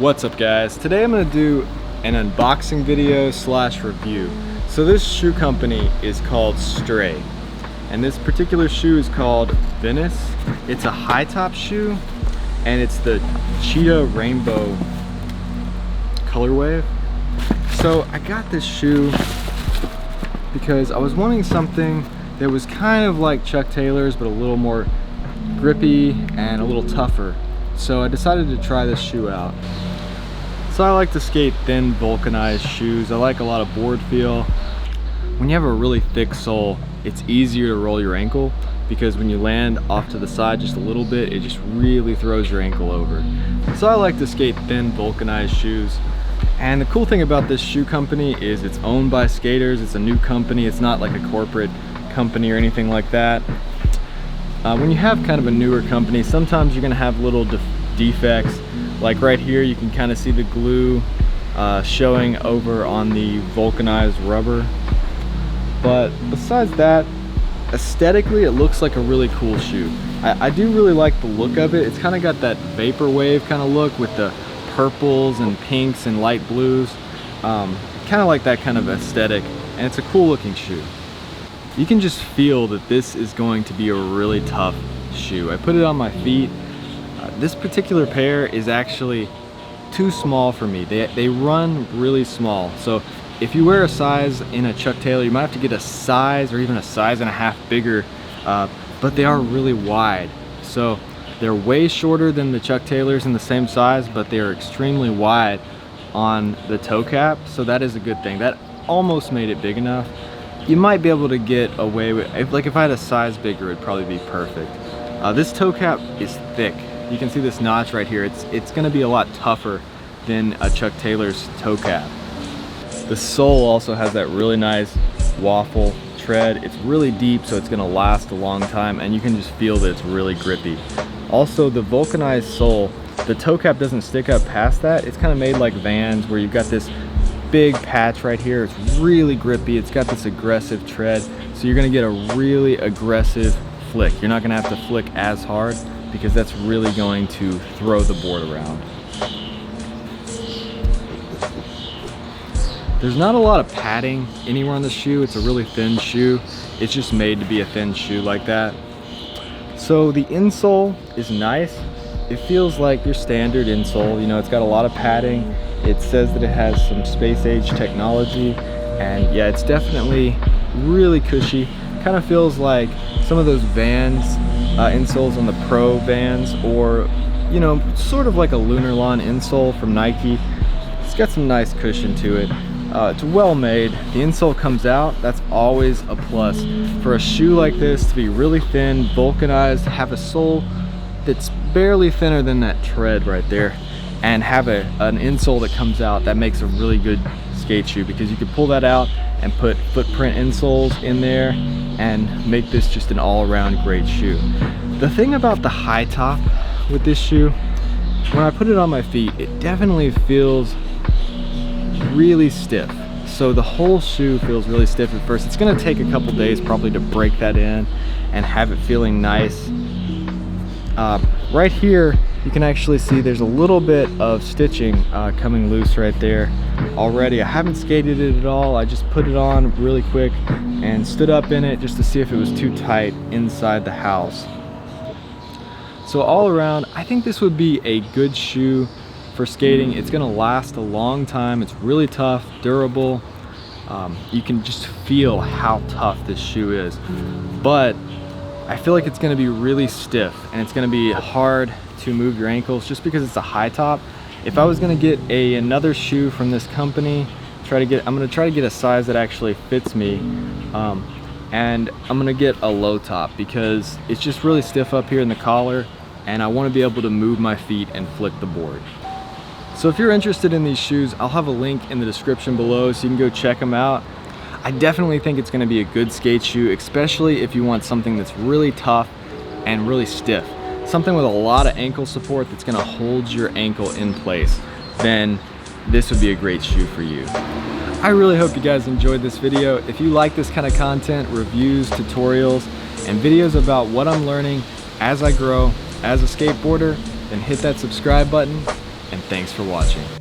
What's up guys? Today I'm going to do an unboxing video slash review. So this shoe company is called Straye, and this particular shoe is called Venice. It's a high top shoe and it's the cheetah rainbow colorway. So I got this shoe because I was wanting something that was kind of like Chuck Taylor's but a little more grippy and a little tougher. So I decided to try this shoe out. So I like to skate thin vulcanized shoes. I like a lot of board feel. When you have a really thick sole, it's easier to roll your ankle because when you land off to the side just a little bit, it just really throws your ankle over. So I like to skate thin vulcanized shoes. And the cool thing about this shoe company is it's owned by skaters. It's a new company. It's not like a corporate company or anything like that. When you have kind of a newer company, sometimes you're gonna have little defects. Like right here, you can kind of see the glue showing over on the vulcanized rubber. But besides that, aesthetically, it looks like a really cool shoe. I do really like the look of it. It's kind of got that vaporwave kind of look with the purples and pinks and light blues. Kind of like that kind of aesthetic, and it's a cool looking shoe. You can just feel that this is going to be a really tough shoe. I put it on my feet. This particular pair is actually too small for me. They run really small. So if you wear a size in a Chuck Taylor, you might have to get a size or even a size and a half bigger, but they are really wide. So they're way shorter than the Chuck Taylors in the same size, but they are extremely wide on the toe cap. So that is a good thing. That almost made it big enough. You might be able to get away with, if I had a size bigger, it'd probably be perfect. This toe cap is thick. You can see this notch right here. It's gonna be a lot tougher than a Chuck Taylor's toe cap. The sole also has that really nice waffle tread. It's really deep, so it's gonna last a long time, and you can just feel that it's really grippy. Also, the vulcanized sole, the toe cap doesn't stick up past that. It's kind of made like Vans, where you've got this big patch right here. It's really grippy. It's got this aggressive tread, so you're gonna get a really aggressive flick. You're not gonna have to flick as hard because that's really going to throw the board around. There's not a lot of padding anywhere on the shoe. It's a really thin shoe. It's just made to be a thin shoe like that. So the insole is nice. It feels like your standard insole. You know, it's got a lot of padding. It says that it has some space age technology, and yeah, it's definitely really cushy. Kind of feels like some of those Vans insoles on the Pro Vans, or you know, sort of like a Lunar Lawn insole from Nike. It's got some nice cushion to it. It's well made. The insole comes out. That's always a plus. For a shoe like this to be really thin, vulcanized, have a sole that's barely thinner than that tread right there, and have an insole that comes out, that makes a really good skate shoe, because you can pull that out and put footprint insoles in there and make this just an all-around great shoe. The thing about the high top with this shoe, when I put it on my feet, it definitely feels really stiff. So the whole shoe feels really stiff at first. It's gonna take a couple days probably to break that in and have it feeling nice. Right here, you can actually see there's a little bit of stitching coming loose right there already. I haven't skated it at all. I just put it on really quick and stood up in it just to see if it was too tight inside the house. So all around, I think this would be a good shoe for skating. It's gonna last a long time. It's really tough, durable. You can just feel how tough this shoe is. But I feel like it's gonna be really stiff, and it's gonna be hard to move your ankles just because it's a high top. If I was gonna get another shoe from this company, I'm gonna try to get a size that actually fits me, and I'm gonna get a low top because it's just really stiff up here in the collar, and I wanna be able to move my feet and flick the board. So if you're interested in these shoes, I'll have a link in the description below so you can go check them out. I definitely think it's gonna be a good skate shoe, especially if you want something that's really tough and really stiff. Something with a lot of ankle support that's gonna hold your ankle in place. Then this would be a great shoe for you. I really hope you guys enjoyed this video. If you like this kind of content, reviews, tutorials, and videos about what I'm learning as I grow as a skateboarder, then hit that subscribe button and thanks for watching.